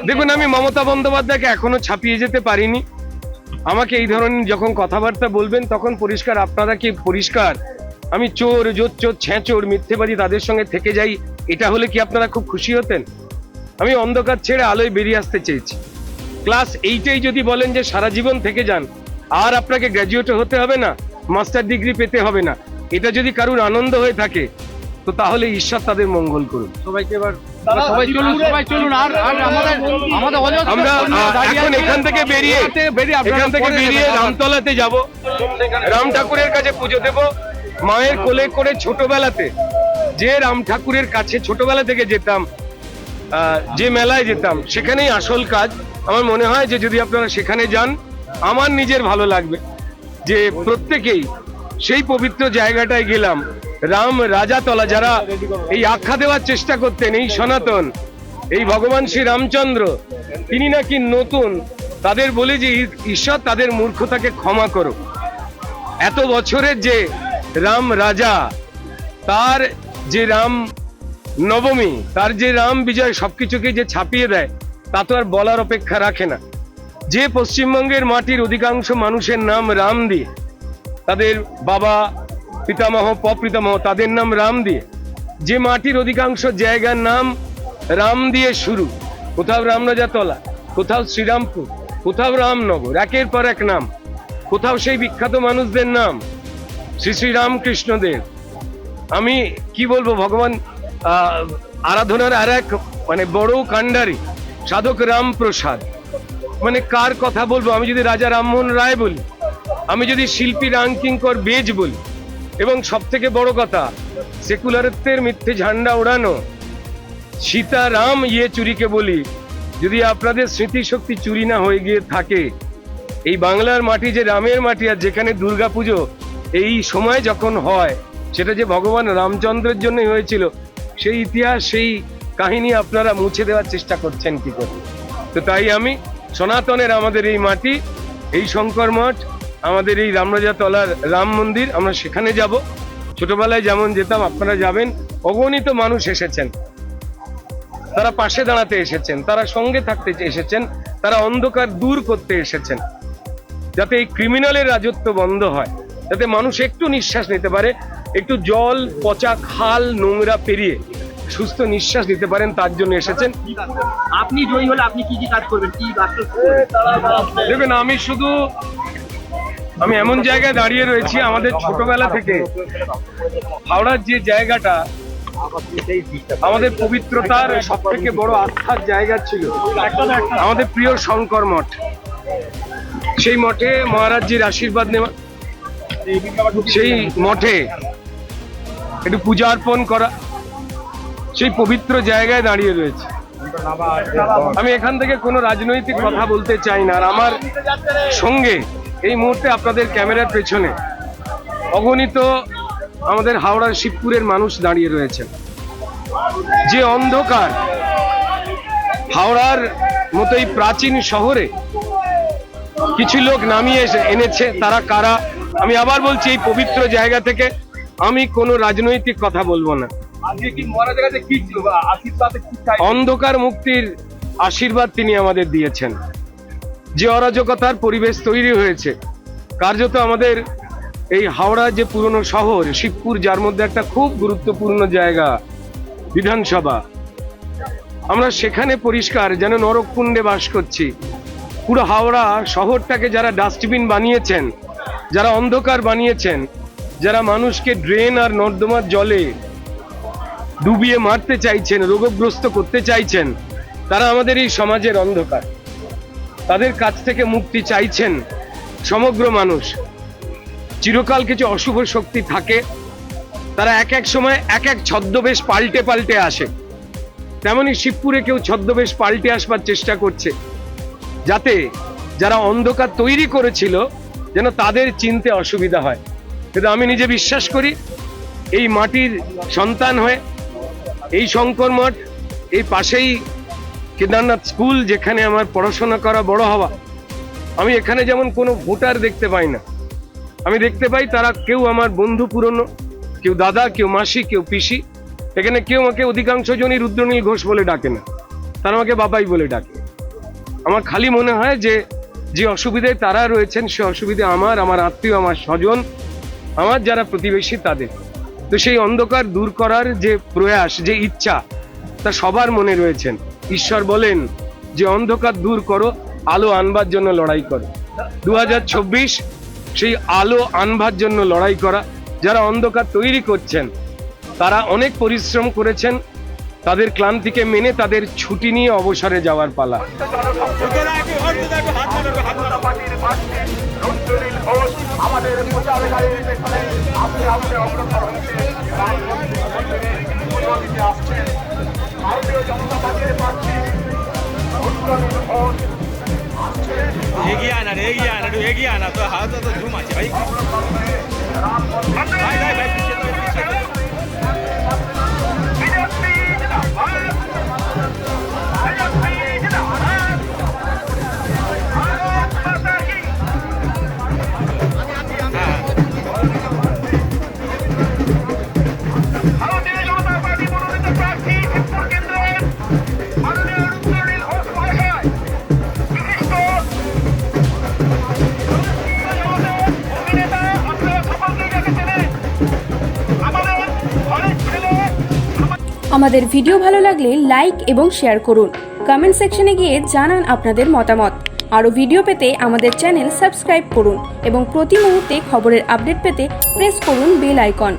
দেখুন, আমি মমতা বন্দ্যোপাধ্যায়কে এখনো ছাপিয়ে যেতে পারিনি। আমাকে এই ধরনের যখন কথাবার্তা বলবেন তখন পরিষ্কার, আপনারা কি পরিষ্কার আমি চোর, জোচ্চোর, ছ্যাঁচোর, মিথ্যেবাদী তাদের সঙ্গে থেকে যাই, এটা হলে কি আপনারা খুব খুশি হতেন? আমি অন্ধকার ছেড়ে আলোয় বেরিয়ে আসতে চেয়েছি। ক্লাস 8-এই যদি বলেন যে সারা জীবন থেকে যান, আর আপনাকে গ্র্যাজুয়েট হতে হবে না, মাস্টার ডিগ্রি পেতে হবে না, এটা যদি কারুর আনন্দ হয়ে থাকে তো তাহলে ঈশ্বর তাদের মঙ্গল করুন। সবাইকে এবার সবাই চলুন। আর আমরা এখন এখান থেকে বেরিয়ে রামতলাতে যাব, রাম ঠাকুরের কাছে পুজো দেব। মায়ের কোলে করে ছোটবেলাতে যে রাম ঠাকুরের কাছে ছোটবেলা থেকে যেতাম, যে মেলায় যেতাম, সেখানেই আসল কাজ। আমার মনে হয় যে যদি আপনারা সেখানে যান, আমার নিজের ভালো লাগবে যে প্রত্যেকেই সেই পবিত্র জায়গাটায় গেলাম। রাম রাজাতলা, যারা এই আখ্যা দেওয়ার চেষ্টা করতেন এই সনাতন, এই ভগবান শ্রী রামচন্দ্র তিনি নাকি নতুন, তাদের বলে যে ঈশ্বর তাদের মূর্খতাকে ক্ষমা করো। এত বছরের যে রাম রাজা, তার যে রাম নবমী, তার যে রাম বিজয়, সবকিছুকে যে ছাপিয়ে দেয় তা তো আর বলার অপেক্ষা রাখে না। যে পশ্চিমবঙ্গের মাটির অধিকাংশ মানুষের নাম রাম দিয়ে, তাদের বাবা পিতামহ প্রপিতামহ তাদের নাম রাম দিয়ে, যে মাটির অধিকাংশ জায়গার নাম রাম দিয়ে শুরু, কোথাও রামরাজাতলা, কোথাও শ্রীরামপুর, কোথাও রামনগর, একের পর এক নাম, কোথাও সেই বিখ্যাত মানুষদের নাম, শ্রী শ্রী রামকৃষ্ণদেব। আমি কি বলবো, ভগবান আরাধনার আর এক বড় কাণ্ডারি সাধক রামপ্রসাদ, কার কথা বলবো? আমি যদি রাজা রামমোহন রায় বলি, আমি যদি শিল্পী রামকিঙ্কর বেজ বলি, এবং সব থেকে বড় কথা, সেকুলারিত্বের মিথ্যে ঝান্ডা ওড়ানো সীতারাম চুরিকে বলি, যদি আপনাদের স্মৃতিশক্তি চুরি না হয়ে গিয়ে থাকে, এই বাংলার মাটি যে রামের মাটি, আর যেখানে দুর্গাপুজো এই সময় যখন হয়, সেটা যে ভগবান রামচন্দ্রের জন্যই হয়েছিল, সেই ইতিহাস, সেই কাহিনী আপনারা মুছে দেওয়ার চেষ্টা করছেন কি করে? তো তাই আমি সনাতনের আমাদের এই মাটি, এই শঙ্কর মঠ, আমাদের এই রামরাজাতলার রাম মন্দির, আমরা সেখানে যাব। ছোটবেলায় যেমন যেতাম, আপনারা যাবেন। অগণিত মানুষ এসেছেন, তারা পাশে দাঁড়াতে এসেছেন, তারা সঙ্গে থাকতে এসেছেন, তারা অন্ধকার দূর করতে এসেছেন, যাতে এই ক্রিমিনালের রাজত্ব বন্ধ হয়, যাতে মানুষ একটু নিঃশ্বাস নিতে পারে, একটু জল, পচা খাল, নোংরা পেরিয়ে সুস্থ নিঃশ্বাস নিতে পারেন, তার জন্য এসেছেন। আপনি জয়ী হলে আপনি কি কি কাজ করবেন, কি দেখবেন, আমি এমন জায়গায় দাঁড়িয়ে রয়েছি, আমাদের ছোটবেলা থেকে হাওড়ার যে জায়গাটা আমাদের পবিত্রতার সব থেকে বড় আস্থার জায়গা ছিল, আমাদের প্রিয় শঙ্কর মঠ। সেই মঠে মহারাজজির আশীর্বাদ নেওয়া, সেই মঠে একটু পূজা অর্পণ করা, সেই পবিত্র জায়গায় দাঁড়িয়ে রয়েছে। আমি এখান থেকে কোনো রাজনৈতিক কথা বলতে চাই না। আর আমার সঙ্গে এই মুহূর্তে আপনাদের ক্যামেরার পেছনে অগণিত আমাদের হাওড়ার শিবপুরের মানুষ দাঁড়িয়ে রয়েছেন। যে অন্ধকার হাওড়ার মতোই প্রাচীন শহরে কিছু লোক নামিয়ে এনেছে, তারা কারা? আমি আবার বলছি, এই পবিত্র জায়গা থেকে আমি কোনো রাজনৈতিক কথা বলবো না। অন্ধকার মুক্তির আশীর্বাদ তিনি আমাদের দিয়েছেন। যে অরাজকতার পরিবেশ তৈরি হয়েছে, কার্যত আমাদের এই হাওড়া যে পুরনো শহর শিবপুর, যার মধ্যে একটা খুব গুরুত্বপূর্ণ জায়গা বিধানসভা, আমরা সেখানে পরিষ্কার যেন নরককুণ্ডে বাস করছি। পুরো হাওড়া শহরটাকে যারা ডাস্টবিন বানিয়েছেন, যারা অন্ধকার বানিয়েছেন, যারা মানুষকে ড্রেন আর নর্দমার জলে ডুবিয়ে মারতে চাইছেন, রোগগ্রস্ত করতে চাইছেন, তারা আমাদের এই সমাজের অন্ধকার। তাদের কাছ থেকে মুক্তি চাইছেন সমগ্র মানুষ। চিরকাল কিছু অশুভ শক্তি থাকে, তারা এক এক সময় এক এক ছদ্মবেশ পাল্টে পাল্টে আসে। তেমনি শিবপুরে কেউ ছদ্মবেশ পাল্টে আসবার চেষ্টা করছে, যাতে যারা অন্ধকার তৈরি করেছিল যেন তাদের চিনতে অসুবিধা হয়। কিন্তু আমি নিজে বিশ্বাস করি, এই মাটির সন্তান হয়ে এই শঙ্কর মঠ, এই পাশেই কেদারনাথ স্কুল, যেখানে আমার পড়াশোনা করা, বড় হওয়া, আমি এখানে যেমন কোনো ভোটার দেখতে পাই না। আমি দেখতে পাই তারা কেউ আমার বন্ধু পুরনো, কেউ দাদা, কেউ মাসি, কেউ পিসি, এখানে কেউ আমাকে অধিকাংশ জনই রুদ্রনীল ঘোষ বলে ডাকে না, তারা আমাকে বাবাই বলে ডাকে। আমার খালি মনে হয় যে যে অসুবিধায় তারা রয়েছেন সে অসুবিধা আমার আত্মীয়, আমার স্বজন, আমার যারা প্রতিবেশী তাদের। তো সেই অন্ধকার দূর করার যে প্রয়াস, যে ইচ্ছা, তা সবার মনে রয়েছেন। ঈশ্বর বলেন যে অন্ধকার দূর করো, আলো আনবার জন্য লড়াই করো। 2024 সেই আলো আনবার জন্য লড়াই করা। যারা অন্ধকার তৈরি করছেন তারা অনেক পরিশ্রম করেছেন, তাদের ক্লান্তিকে মেনে তাদের ছুটি নিয়ে অবসরে যাওয়ার পালা। আমাদের প্রচারকারীর পেছনে আপনি অগ্রসর হচ্ছেন, আসছেন ভারতীয় জনতা পার্টির প্রার্থী রুদ্রনীল ঘোষ এগিয়ে আনা রে, এগিয়ে আনা, এগিয়ে আনা, তো হাত তো জুম আছে ভাই। ভাই ভাই ভাই পিছিয়ে তো, পিছিয়ে তো। ভারতীয় জনতা পার্টি মনোনীত প্রার্থী শিবপুর কেন্দ্রের মাননীয় রুদ্রনীল ঘোষ মহাশয় বিশিষ্ট অভিনেতা, আপনারা সকলকেই দেখেছিলেন। আমাদের ঘরের ছেলে আমাদের ভিডিও ভালো লাগলে লাইক এবং শেয়ার করুন। কমেন্ট সেকশনে গিয়ে জানান আপনাদের মতামত। আরও ভিডিও পেতে আমাদের চ্যানেল সাবস্ক্রাইব করুন এবং প্রতি মুহূর্তে খবরের আপডেট পেতে প্রেস করুন বেল আইকন।